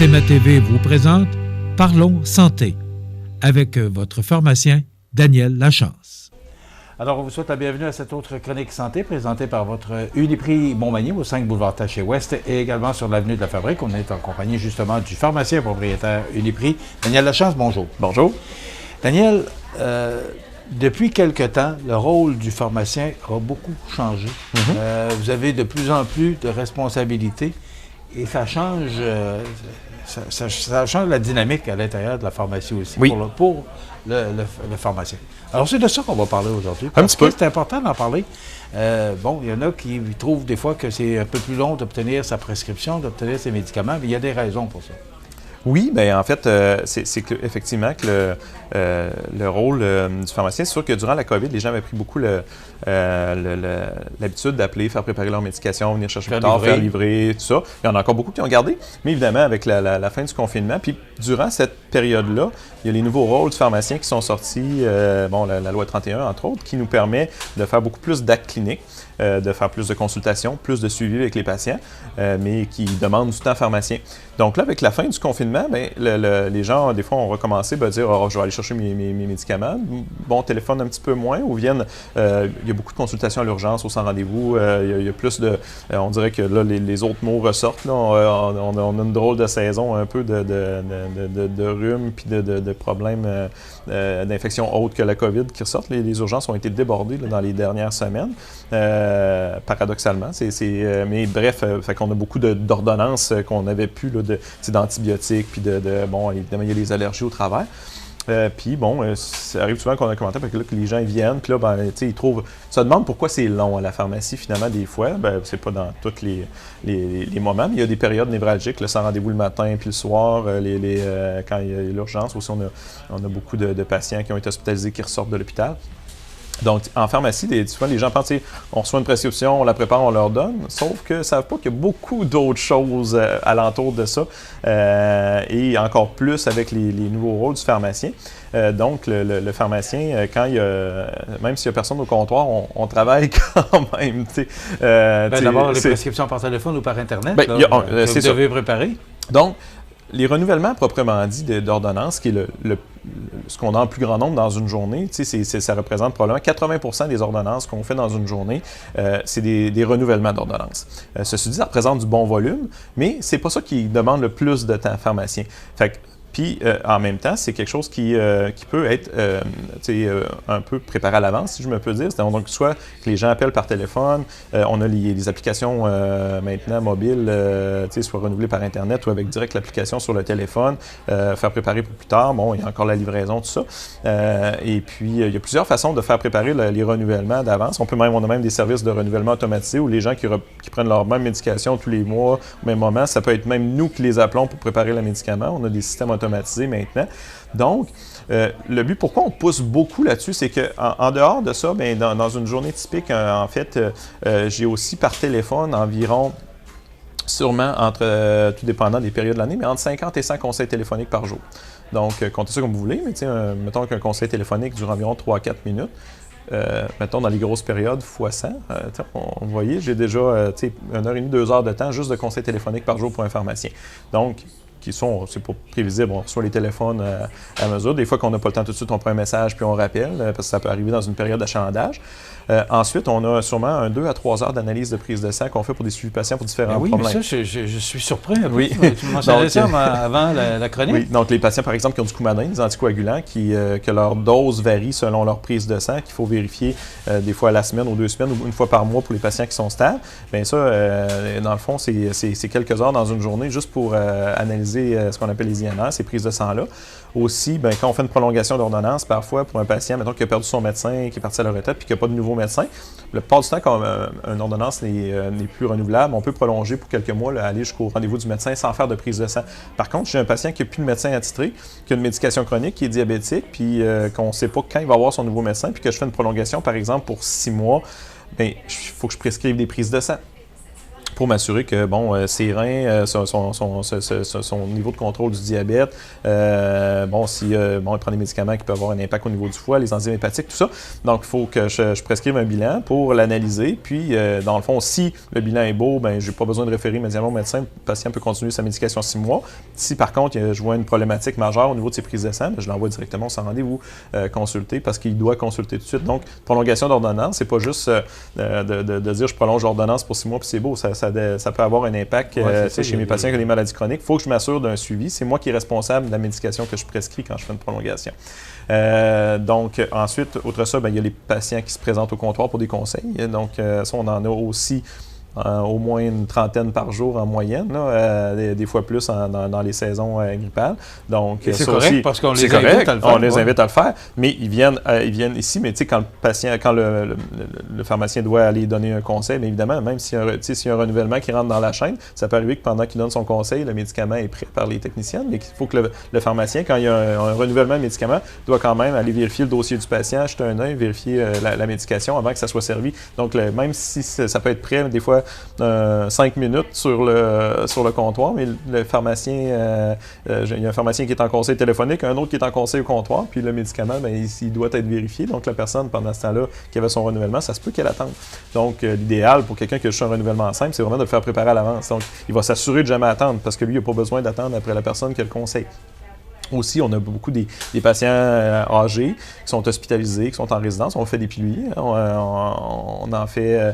SMA TV vous présente Parlons Santé avec votre pharmacien Daniel Lachance. Alors, on vous souhaite la bienvenue à cette autre chronique santé présentée par votre Uniprix Montmagny au 5 boulevard Taché-Ouest et également sur l'avenue de la Fabrique. On est en compagnie justement du pharmacien propriétaire Uniprix, Daniel Lachance. Bonjour. Bonjour. Daniel, depuis quelque temps, le rôle du pharmacien a beaucoup changé. Vous avez de plus en plus de responsabilités et ça change, ça change la dynamique à l'intérieur de la pharmacie aussi pour le pharmacien. Alors, c'est de ça qu'on va parler aujourd'hui. Un petit peu. C'est important d'en parler. Il y en a qui trouvent des fois que c'est un peu plus long d'obtenir sa prescription, d'obtenir ses médicaments, mais il y a des raisons pour ça. Oui, bien en fait, c'est effectivement que le rôle du pharmacien, c'est sûr que durant la COVID, les gens avaient pris beaucoup l'habitude d'appeler, faire préparer leur médication, venir chercher plus tard, faire livrer, tout ça. Il y en a encore beaucoup qui ont gardé, mais évidemment, avec la fin du confinement, puis durant cette période-là, il y a les nouveaux rôles du pharmacien qui sont sortis, la loi 31, entre autres, qui nous permet de faire beaucoup plus d'actes cliniques, de faire plus de consultations, plus de suivi avec les patients, mais qui demandent du temps pharmacien. Donc là, avec la fin du confinement, les gens, des fois, ont recommencé à dire « je vais aller chercher mes médicaments ». Bon, téléphone un petit peu moins, ou viennent, il y a beaucoup de consultations à l'urgence, au sans rendez-vous, il y a plus de, on dirait que là, les autres mots ressortent. Là, on a une drôle de saison, un peu de rhume, puis de problèmes d'infections autres que la COVID qui ressortent. Les urgences ont été débordées là, dans les dernières semaines, paradoxalement. Mais bref, fait qu'on a beaucoup d'ordonnances qu'on n'avait plus d'antibiotiques, puis évidemment, il y a les allergies au travers. Puis ça arrive souvent qu'on a commenté parce que là, que les gens ils viennent, puis là, ils trouvent. Ça demande pourquoi c'est long à la pharmacie, finalement, des fois. C'est pas dans tous les moments, mais il y a des périodes névralgiques, là, sans rendez-vous le matin puis le soir, quand il y a l'urgence. Aussi, on a beaucoup de patients qui ont été hospitalisés qui ressortent de l'hôpital. Donc, en pharmacie, souvent, les gens pensent, on reçoit une prescription, on la prépare, on leur donne, sauf qu'ils ne savent pas qu'il y a beaucoup d'autres choses alentour de ça, et encore plus avec les nouveaux rôles du pharmacien. Donc, le pharmacien, même s'il n'y a personne au comptoir, on travaille quand même. D'abord, les prescriptions par téléphone ou par Internet, que vous devez préparer. Donc, les renouvellements proprement dit d'ordonnances, qui est ce qu'on a en plus grand nombre dans une journée, ça représente probablement 80% des ordonnances qu'on fait dans une journée, c'est des renouvellements d'ordonnances. Ceci dit, ça représente du bon volume, mais c'est pas ça qui demande le plus de temps pharmacien. Puis, en même temps, c'est quelque chose qui peut être un peu préparé à l'avance, si je me peux dire. Donc, soit que les gens appellent par téléphone, on a les applications maintenant mobiles, soit renouvelées par Internet ou avec direct l'application sur le téléphone, faire préparer pour plus tard. Bon, il y a encore la livraison, tout ça. Et puis, il y a plusieurs façons de faire préparer les renouvellements d'avance. On a même des services de renouvellement automatisé où les gens qui prennent leur même médication tous les mois, au même moment, ça peut être même nous qui les appelons pour préparer le médicament. On a des systèmes automatisé maintenant. Donc, le but, pourquoi on pousse beaucoup là-dessus, c'est qu'en dehors de ça, dans une journée typique, en fait, j'ai aussi par téléphone environ, sûrement tout dépendant des périodes de l'année, mais entre 50 et 100 conseils téléphoniques par jour. Donc, comptez ça comme vous voulez, mais mettons qu'un conseil téléphonique dure environ 3-4 minutes. Mettons dans les grosses périodes, fois 100. Vous voyez, j'ai déjà 1h30, 2 heures de temps juste de conseils téléphoniques par jour pour un pharmacien. Donc, c'est pas prévisible, on reçoit les téléphones à mesure. Des fois qu'on n'a pas le temps tout de suite, on prend un message puis on rappelle, parce que ça peut arriver dans une période d'achalandage. Ensuite, on a sûrement 2 à 3 heures d'analyse de prise de sang qu'on fait pour des suivis patients pour différents problèmes. Mais ça, je suis surpris. Oui. Tu me mentionnais ça avant la chronique. Oui, donc les patients, par exemple, qui ont du Coumadin, des anticoagulants, que leur dose varie selon leur prise de sang, qu'il faut vérifier des fois à la semaine ou 2 semaines ou une fois par mois pour les patients qui sont stables. Bien ça, dans le fond, c'est quelques heures dans une journée juste pour analyser ce qu'on appelle les INR, ces prises de sang-là. Aussi, quand on fait une prolongation d'ordonnance, parfois, pour un patient, mettons, qui a perdu son médecin, qui est parti à la retraite, puis qui n'a pas de nouveau médecin, le plupart du temps, quand une ordonnance n'est plus renouvelable, on peut prolonger pour quelques mois, là, aller jusqu'au rendez-vous du médecin sans faire de prise de sang. Par contre, j'ai un patient qui n'a plus de médecin attitré, qui a une médication chronique, qui est diabétique, puis qu'on ne sait pas quand il va avoir son nouveau médecin, puis que je fais une prolongation, par exemple, pour 6 mois, il faut que je prescrive des prises de sang pour m'assurer que ses reins, son niveau de contrôle du diabète, il prend des médicaments qui peuvent avoir un impact au niveau du foie, les enzymes hépatiques, tout ça. Donc, il faut que je prescrive un bilan pour l'analyser. Puis, dans le fond, si le bilan est beau, je n'ai pas besoin de référer immédiatement au médecin. Le patient peut continuer sa médication 6 mois. Si, par contre, je vois une problématique majeure au niveau de ses prises de sang, je l'envoie directement sans rendez-vous consulter parce qu'il doit consulter tout de suite. Donc, prolongation d'ordonnance, c'est pas juste de dire je prolonge l'ordonnance pour 6 mois puis c'est beau. Ça peut avoir un impact chez mes patients qui ont des maladies chroniques. Il faut que je m'assure d'un suivi. C'est moi qui est responsable de la médication que je prescris quand je fais une prolongation. Donc, ensuite, outre ça, il y a les patients qui se présentent au comptoir pour des conseils. Donc, ça, on en a aussi au moins une trentaine par jour en moyenne, des fois plus dans les saisons grippales. Donc, et c'est correct aussi, parce qu'on les invite à le faire. On les invite à le faire, mais ils viennent ici, mais tu sais, quand le pharmacien doit aller donner un conseil, bien évidemment, même s'il y a un renouvellement qui rentre dans la chaîne, ça peut arriver que pendant qu'il donne son conseil, le médicament est pris par les techniciens, mais il faut que le pharmacien, quand il y a un renouvellement de médicament, doit quand même aller vérifier le dossier du patient, jeter un œil, vérifier la médication avant que ça soit servi. Donc, même si ça peut être prêt, des fois, 5 minutes sur le comptoir, mais le pharmacien, il y a un pharmacien qui est en conseil téléphonique, un autre qui est en conseil au comptoir, puis le médicament, il doit être vérifié. Donc, la personne, pendant ce temps-là, qui avait son renouvellement, ça se peut qu'elle attende. Donc, l'idéal pour quelqu'un qui a juste un renouvellement simple, c'est vraiment de le faire préparer à l'avance. Donc, il va s'assurer de jamais attendre, parce que lui, il n'a pas besoin d'attendre après la personne qui a le conseil. Aussi, on a beaucoup des patients âgés qui sont hospitalisés, qui sont en résidence. On fait des piluliers. On en fait,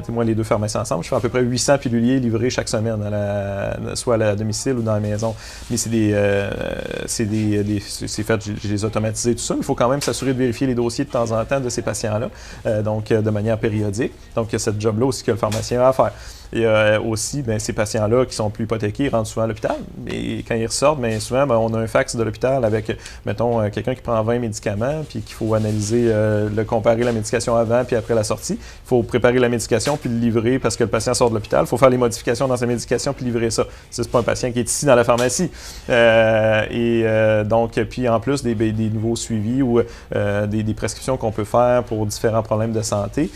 moi, les deux pharmaciens ensemble, je fais à peu près 800 piluliers livrés chaque semaine, soit à la domicile ou dans la maison. Mais c'est fait, je les automatisé, tout ça. Il faut quand même s'assurer de vérifier les dossiers de temps en temps de ces patients-là, donc de manière périodique. Donc, il y a cette job-là aussi que le pharmacien a à faire. Et aussi, ces patients-là qui sont plus hypothéqués rentrent souvent à l'hôpital. Et quand ils ressortent, souvent, on a un fax de l'hôpital avec, mettons, quelqu'un qui prend 20 médicaments puis qu'il faut analyser, comparer la médication avant puis après la sortie. Il faut préparer la médication puis le livrer parce que le patient sort de l'hôpital. Il faut faire les modifications dans sa médication puis livrer ça. C'est pas un patient qui est ici dans la pharmacie. Donc, puis en plus, des nouveaux suivis ou des prescriptions qu'on peut faire pour différents problèmes de santé.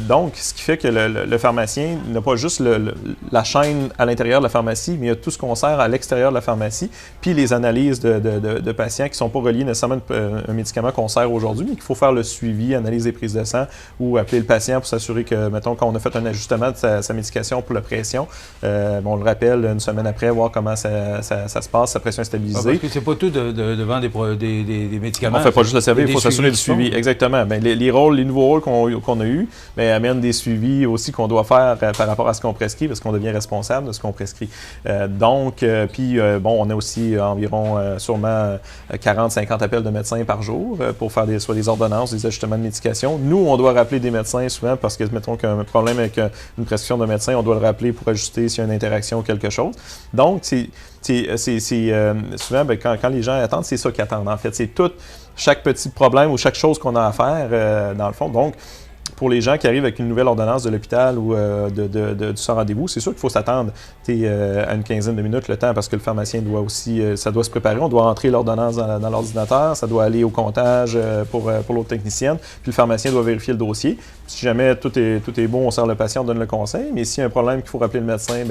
Donc, ce qui fait que le pharmacien n'a pas juste la chaîne à l'intérieur de la pharmacie, mais il y a tout ce qu'on sert à l'extérieur de la pharmacie, puis les analyses de patients qui ne sont pas reliés nécessairement à un médicament qu'on sert aujourd'hui, mais qu'il faut faire le suivi, analyse des prises de sang ou appeler le patient pour s'assurer que, mettons, quand on a fait un ajustement de sa médication pour la pression, on le rappelle une semaine après, voir comment ça se passe, sa pression est stabilisée. Parce que c'est pas tout de vendre des médicaments. On ne fait pas juste le servir, il faut s'assurer du suivi. Exactement. Les nouveaux rôles qu'on a eus amènent des suivis aussi qu'on doit faire par rapport à ce qu'on prescrit, parce qu'on devient responsable de ce qu'on prescrit. On a aussi environ sûrement 40-50 appels de médecins par jour pour faire soit des ordonnances, des ajustements de médication. Nous, on doit rappeler des médecins souvent parce que, mettons qu'il y a un problème avec une prescription de médecin, on doit le rappeler pour ajuster s'il y a une interaction ou quelque chose. Donc, souvent, quand les gens attendent, c'est ça qu'ils attendent. En fait, c'est chaque petit problème ou chaque chose qu'on a à faire, dans le fond. Donc, pour les gens qui arrivent avec une nouvelle ordonnance de l'hôpital ou du sans rendez-vous, c'est sûr qu'il faut s'attendre à une quinzaine de minutes le temps parce que le pharmacien doit aussi, ça doit se préparer. On doit entrer l'ordonnance dans l'ordinateur, ça doit aller au comptage pour l'autre technicienne, puis le pharmacien doit vérifier le dossier. Si jamais tout est bon, on sert le patient, on donne le conseil, mais s'il y a un problème qu'il faut rappeler le médecin,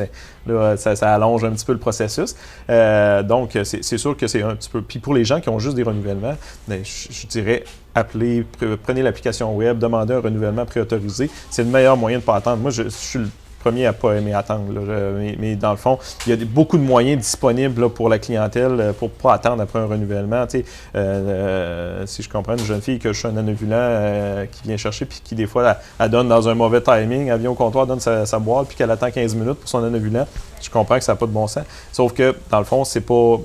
ça allonge un petit peu le processus. Donc, c'est sûr que c'est un petit peu... Puis pour les gens qui ont juste des renouvellements, je dirais... Appelez, prenez l'application web, demandez un renouvellement préautorisé. C'est le meilleur moyen de ne pas attendre. Moi, je suis le premier à ne pas aimer attendre. Mais dans le fond, il y a beaucoup de moyens disponibles là, pour la clientèle pour ne pas attendre après un renouvellement. Si je comprends une jeune fille que je suis un anovulant qui vient chercher puis qui, des fois, elle donne dans un mauvais timing, elle vient au comptoir, donne sa boîte puis qu'elle attend 15 minutes pour son anovulant, je comprends que ça n'a pas de bon sens. Sauf que, dans le fond, c'est pas...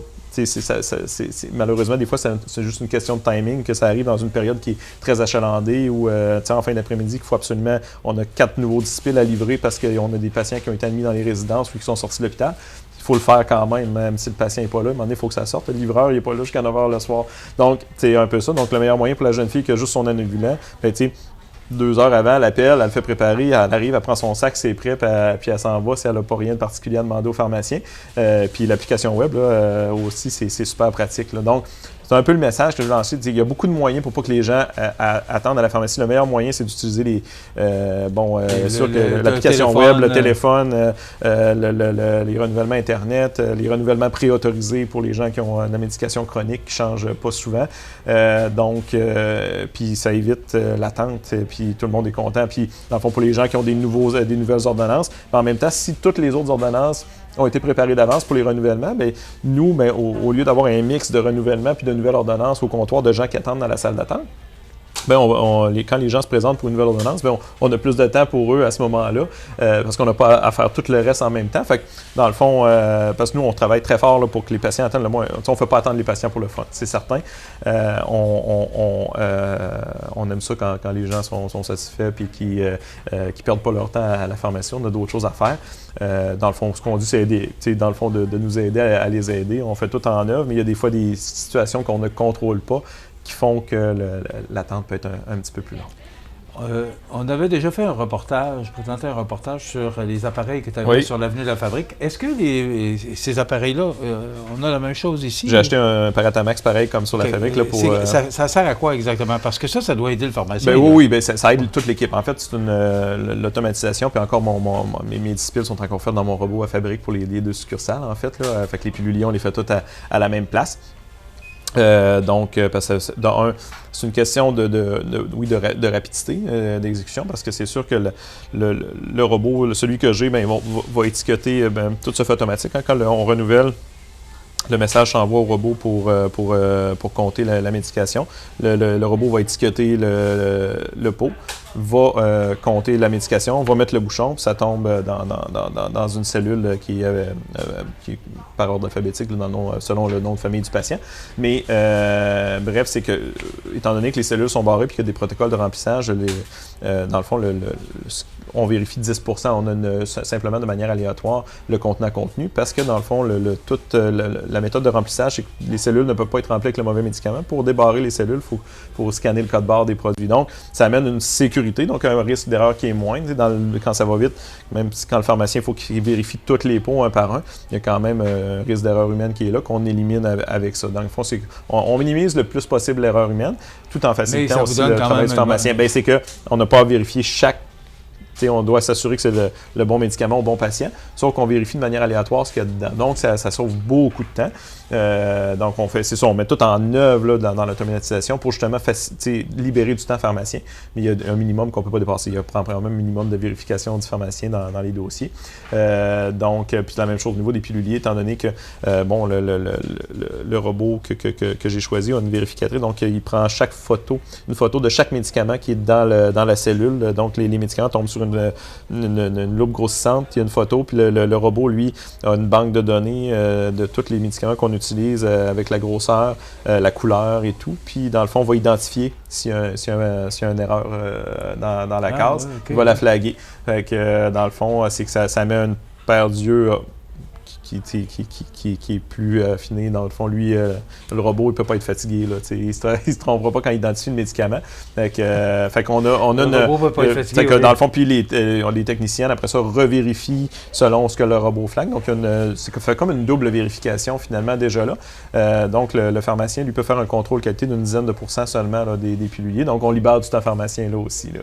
malheureusement, des fois, c'est juste une question de timing que ça arrive dans une période qui est très achalandée ou en fin d'après-midi, qu'il faut absolument... On a 4 nouveaux dispels à livrer parce qu'on a des patients qui ont été admis dans les résidences ou qui sont sortis de l'hôpital. Il faut le faire quand même si le patient n'est pas là. À un moment donné, il faut que ça sorte. Le livreur, il n'est pas là jusqu'à 9h le soir. Donc, c'est un peu ça. Donc, le meilleur moyen pour la jeune fille qui a juste son anovulant, 2 heures avant, elle appelle, elle le fait préparer, elle arrive, elle prend son sac, c'est prêt, puis elle s'en va si elle n'a pas rien de particulier à demander au pharmacien. Puis l'application web, là, aussi, c'est super pratique. Là. Donc, c'est un peu le message que je veux lancer. Il y a beaucoup de moyens pour pas que les gens attendent à la pharmacie. Le meilleur moyen, c'est d'utiliser l'application web, le téléphone, les renouvellements Internet, les renouvellements préautorisés pour les gens qui ont de la médication chronique qui ne changent pas souvent. Puis ça évite l'attente, puis tout le monde est content. Puis, dans le fond, pour les gens qui ont des nouvelles ordonnances, en même temps, si toutes les autres ordonnances ont été préparées d'avance pour les renouvellements, bien, nous, bien, au lieu d'avoir un mix de renouvellement puis de nouvelles ordonnances au comptoir de gens qui attendent dans la salle d'attente, bien, quand les gens se présentent pour une nouvelle ordonnance, bien, on a plus de temps pour eux à ce moment-là, parce qu'on n'a pas à faire tout le reste en même temps. Fait que, dans le fond, parce que nous, on travaille très fort là, pour que les patients attendent le moins. On ne fait pas attendre les patients pour le fun, c'est certain. On aime ça quand les gens sont satisfaits et qu'ils ne perdent pas leur temps à la pharmacie. On a d'autres choses à faire. Dans le fond, ce qu'on dit, c'est aider, dans le fond, de nous aider à les aider. On fait tout en œuvre, mais il y a des fois des situations qu'on ne contrôle pas, qui font que l'attente peut être un petit peu plus longue. On avait déjà fait présenté un reportage sur les appareils qui étaient sur l'avenue de la Fabrique. Est-ce que ces appareils-là, on a la même chose ici? J'ai acheté un Paratamax pareil comme sur la Fabrique. Là, ça sert à quoi exactement? Parce que ça doit aider le pharmacien. Oui, ça aide toute l'équipe. En fait, c'est l'automatisation, puis encore mes disciplines sont encore faites dans mon robot à Fabrique pour les 2 succursales, en fait. Là. Fait que les piluliers, on les fait toutes à la même place. Parce que c'est une question de rapidité d'exécution, parce que c'est sûr que le robot, celui que j'ai, va étiqueter, tout se fait automatique. Hein, quand on renouvelle, le message s'envoie au robot pour compter la médication. Le robot va étiqueter le pot, va compter la médication, va mettre le bouchon, puis ça tombe dans une cellule qui est par ordre alphabétique selon le nom de famille du patient. Mais bref, c'est que, étant donné que les cellules sont barrées et qu'il y a des protocoles de remplissage, dans le fond, on vérifie 10 %, on a simplement de manière aléatoire le contenant contenu, parce que dans le fond, toute la méthode de remplissage, c'est que les cellules ne peuvent pas être remplies avec le mauvais médicament. Pour débarrer les cellules, il faut scanner le code barre des produits. Donc, ça amène une sécurité, donc un risque d'erreur qui est moindre. Quand ça va vite, même quand le pharmacien, il faut qu'il vérifie tous les pots un par un, il y a quand même un risque d'erreur humaine qui est là, qu'on élimine avec ça. Dans le fond, on minimise le plus possible l'erreur humaine, tout en facilitant aussi le travail du pharmacien. C'est qu'on n'a pas à vérifier chaque. On doit s'assurer que c'est le bon médicament au bon patient, sauf qu'on vérifie de manière aléatoire ce qu'il y a dedans. Donc, ça sauve beaucoup de temps. Donc, on met tout en œuvre là, dans l'automatisation pour justement libérer du temps pharmacien. Mais il y a un minimum qu'on ne peut pas dépasser. Il y a probablement un minimum de vérification du pharmacien dans les dossiers. Puis la même chose au niveau des piluliers, étant donné que le robot que j'ai choisi a une vérificatrice. Donc, il prend une photo de chaque médicament qui est dans la cellule. Donc, les médicaments tombent sur une loupe grossissante, il y a une photo, puis le robot, lui, a une banque de données de tous les médicaments qu'on utilise avec la grosseur, la couleur et tout. Puis, dans le fond, on va identifier s'il y a une erreur dans la case. Ouais, okay. Il va la flaguer. Fait que, dans le fond, c'est que ça met une paire d'yeux qui est plus affiné. Dans le fond, lui, le robot, il ne peut pas être fatigué. Là, il ne se trompera pas quand il identifie le médicament. Fait qu'on a le robot peut pas être fatigué. Dans le fond, puis les techniciens, après ça, revérifient selon ce que le robot flague. Donc, c'est fait comme une double vérification, finalement, déjà là. Donc, le pharmacien, lui, peut faire un contrôle qualité d'une dizaine de % seulement là, des piluliers. Donc, on libère du temps pharmacien là aussi là,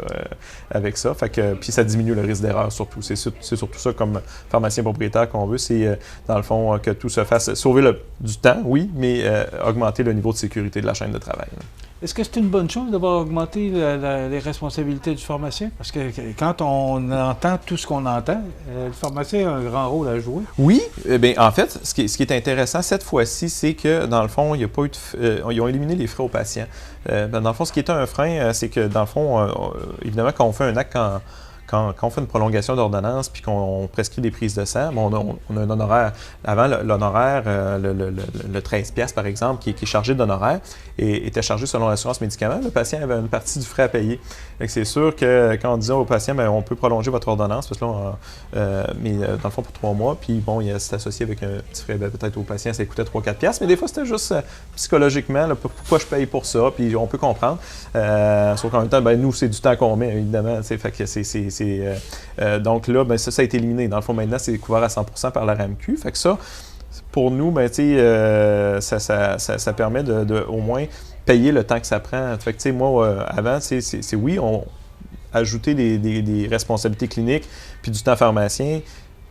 avec ça. Puis, ça diminue le risque d'erreur, surtout. C'est surtout ça, comme pharmacien propriétaire qu'on veut. C'est dans le fond, que tout se fasse. Sauver du temps, oui, mais augmenter le niveau de sécurité de la chaîne de travail. Là. Est-ce que c'est une bonne chose d'avoir augmenté les responsabilités du pharmacien? Parce que quand on entend tout ce qu'on entend, le pharmacien a un grand rôle à jouer. Oui, en fait, ce qui est intéressant cette fois-ci, c'est que, dans le fond, il n'y a pas eu ils ont éliminé les frais aux patients. Dans le fond, ce qui était un frein, c'est que, dans le fond, évidemment, quand on fait un acte quand on fait une prolongation d'ordonnance puis qu'on prescrit des prises de sang, on a un honoraire. Avant, l'honoraire, le 13$ par exemple, qui est chargé d'honoraire, était chargé selon l'assurance médicaments. Le patient avait une partie du frais à payer. C'est sûr que quand on disait au patient, on peut prolonger votre ordonnance, parce que là, mais dans le fond pour 3 mois, puis bon, c'est associé avec un petit frais, peut-être au patient, ça coûtait 3-4$, mais des fois c'était juste psychologiquement, là, pourquoi je paye pour ça, puis on peut comprendre. Sauf qu'en même temps, nous, c'est du temps qu'on met, évidemment. Fait que donc là, ça a été éliminé. Dans le fond, maintenant, c'est couvert à 100% par la RAMQ. Fait que ça pour nous, ben, ça permet de au moins payer le temps que ça prend. Fait que, moi, avant, c'est oui, on ajouter des responsabilités cliniques puis du temps pharmacien.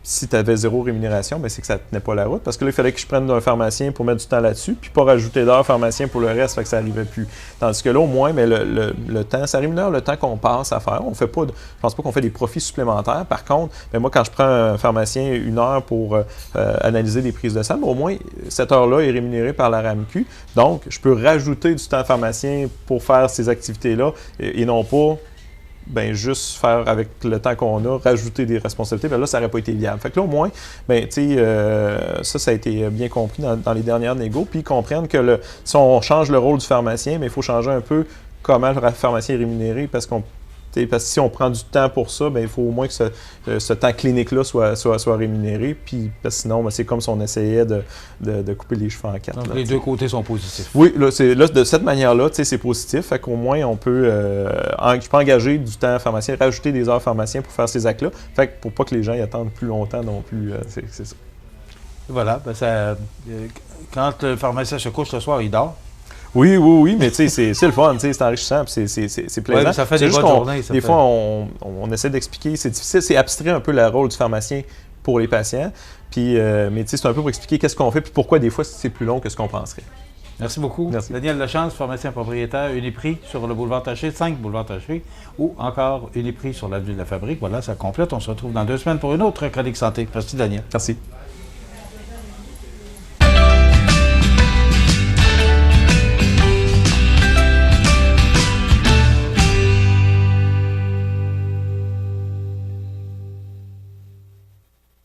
Si tu avais 0 rémunération, ben c'est que ça ne tenait pas la route. Parce que là, il fallait que je prenne un pharmacien pour mettre du temps là-dessus, puis pas rajouter d'heures pharmacien pour le reste, fait que ça n'arrivait plus. Tandis que là, au moins, mais le temps, ça rémunère le temps qu'on passe à faire. On fait pas, je pense pas qu'on fait des profits supplémentaires. Par contre, ben moi, quand je prends un pharmacien 1 heure pour analyser des prises de sang, ben au moins, cette heure-là est rémunérée par la RAMQ. Donc, je peux rajouter du temps pharmacien pour faire ces activités-là et non pas juste faire avec le temps qu'on a, rajouter des responsabilités, bien là, ça n'aurait pas été viable. Fait que là, au moins, ça a été bien compris dans les dernières négos, puis ils comprennent que si on change le rôle du pharmacien, il faut changer un peu comment le pharmacien est rémunéré, parce que si on prend du temps pour ça, il faut au moins que ce temps clinique-là soit rémunéré. Puis, parce que sinon, c'est comme si on essayait de couper les cheveux en 4. Donc, les deux côtés sont positifs. Oui, là, de cette manière-là, c'est positif. Fait qu'au moins, je peux engager du temps pharmacien, rajouter des heures pharmacien pour faire ces actes-là. Fait que pour pas que les gens y attendent plus longtemps non plus, c'est ça. Voilà. Quand le pharmacien se couche le soir, il dort. Oui, mais c'est le fun, c'est enrichissant, puis c'est plaisant. Oui, ça fait des bonnes journées. Des fois, on essaie d'expliquer, c'est difficile, c'est abstraire un peu le rôle du pharmacien pour les patients, puis, mais c'est un peu pour expliquer qu'est-ce qu'on fait, puis pourquoi des fois c'est plus long que ce qu'on penserait. Merci beaucoup. Merci. Daniel Lachance, pharmacien propriétaire, Uniprix sur le boulevard Taché, 5 boulevard Taché, ou encore Uniprix sur l'avenue de la Fabrique. Voilà, ça complète. On se retrouve dans 2 semaines pour une autre chronique santé. Merci, Daniel. Merci.